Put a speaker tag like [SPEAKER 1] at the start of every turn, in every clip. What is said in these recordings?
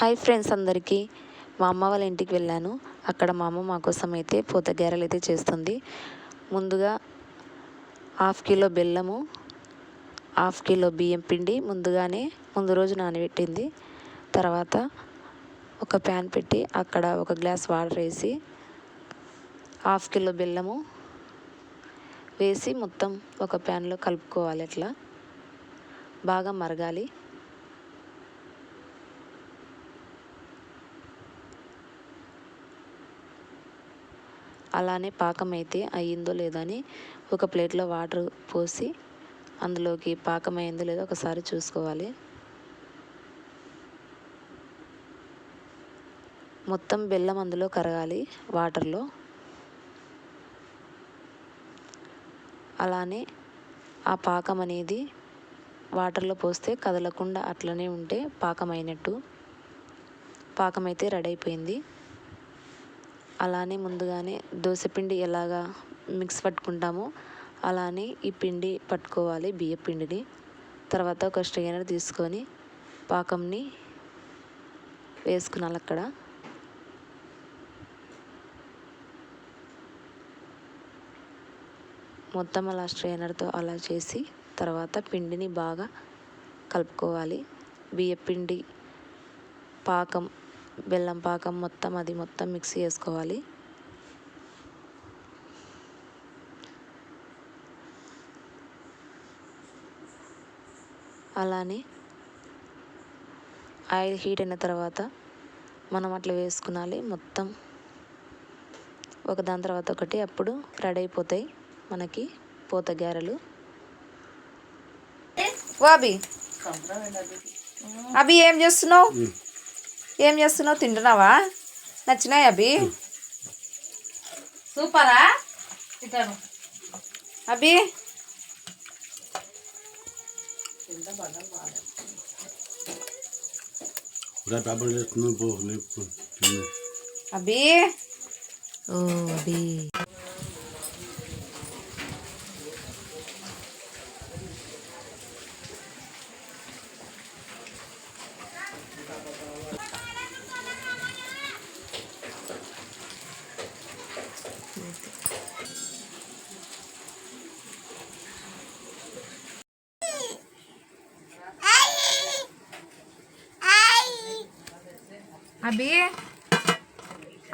[SPEAKER 1] Hi friends అందరికీ. మా అమ్మ వాళ్ళ ఇంటికి వెళ్ళాను. అక్కడ మా అమ్మ మా కోసం అయితే పూత గారెలు అయితే చేస్తుంది. ముందుగా 1/2 కిలో బెల్లము, 1/2 కిలో బియ్యం పిండి ముందు రోజు నానబెట్టింది. తర్వాత ఒక ప్యాన్ పెట్టి అక్కడ 1 గ్లాస్ వాటర్ వేసి 1/2 కిలో బెల్లము వేసి మొత్తం ఒక ప్యాన్లో కలుపుకోవాలి. అట్లా బాగా మరగాలి. అలానే పాకం అయితే అయ్యిందో లేదో అని ఒక ప్లేట్లో వాటర్ పోసి అందులోకి పాకం అయిందో లేదో ఒకసారి చూసుకోవాలి. మొత్తం బెల్లం అందులో కరగాలి వాటర్లో. అలానే ఆ పాకం అనేది వాటర్లో పోస్తే కదలకుండా అట్లనే ఉంటే పాకం అయినట్టు. పాకం అయితే రెడీ అయిపోయింది. అలానే ముందుగానే దోసపిండి ఎలాగా మిక్స్ పట్టుకుంటామో అలానే ఈ పిండి పట్టుకోవాలి, బియ్య పిండిని. తర్వాత ఒక స్ట్రైనర్ తీసుకొని పాకంని వేసుకున్నాను అక్కడ. మొత్తం అలా స్ట్రైనర్తో అలా చేసి తర్వాత పిండిని బాగా కలుపుకోవాలి. బియ్యపిండి పాకం, బెల్లం పాకం మొత్తం మిక్స్ చేసుకోవాలి. అలానే ఆయిల్ హీట్ అయిన తర్వాత మనం అట్లా వేసుకునాలి మొత్తం ఒకదాని తర్వాత ఒకటి. అప్పుడు రెడీ అయిపోతాయి మనకి పూత గారెలు.
[SPEAKER 2] అభి ఏం చేస్తున్నావు? తింటున్నావా? నచ్చినాయి అభి? సూపరా అభి? అభి
[SPEAKER 1] ఓ అభి
[SPEAKER 2] అభి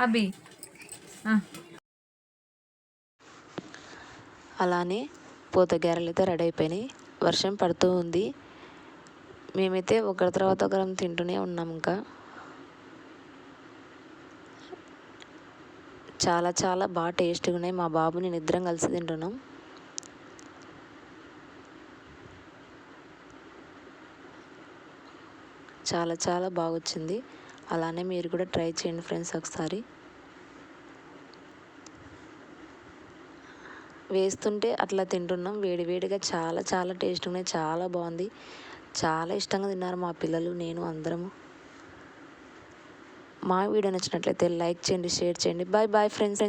[SPEAKER 2] అభి
[SPEAKER 1] అలానే పూత గారెలు అయితే రెడీ అయిపోయినాయి. వర్షం పడుతూ ఉంది. మేమైతే ఒకరి తర్వాత ఒకరం తింటూనే ఉన్నాం. ఇంకా చాలా చాలా బాగా టేస్ట్గా ఉన్నాయి. మా బాబు నేను ఇద్దరం కలిసి తింటున్నాం. చాలా చాలా బాగా వచ్చింది. అలానే మీరు కూడా ట్రై చేయండి ఫ్రెండ్స్ ఒకసారి. వేస్తుంటే అట్లా తింటున్నాం వేడివేడిగా. చాలా చాలా టేస్ట్గా ఉన్నాయి. చాలా బాగుంది. చాలా ఇష్టంగా తిన్నారు మా పిల్లలు, నేను, అందరము. మా వీడియో నచ్చినట్లయితే లైక్ చేయండి, షేర్ చేయండి. Bye bye friends.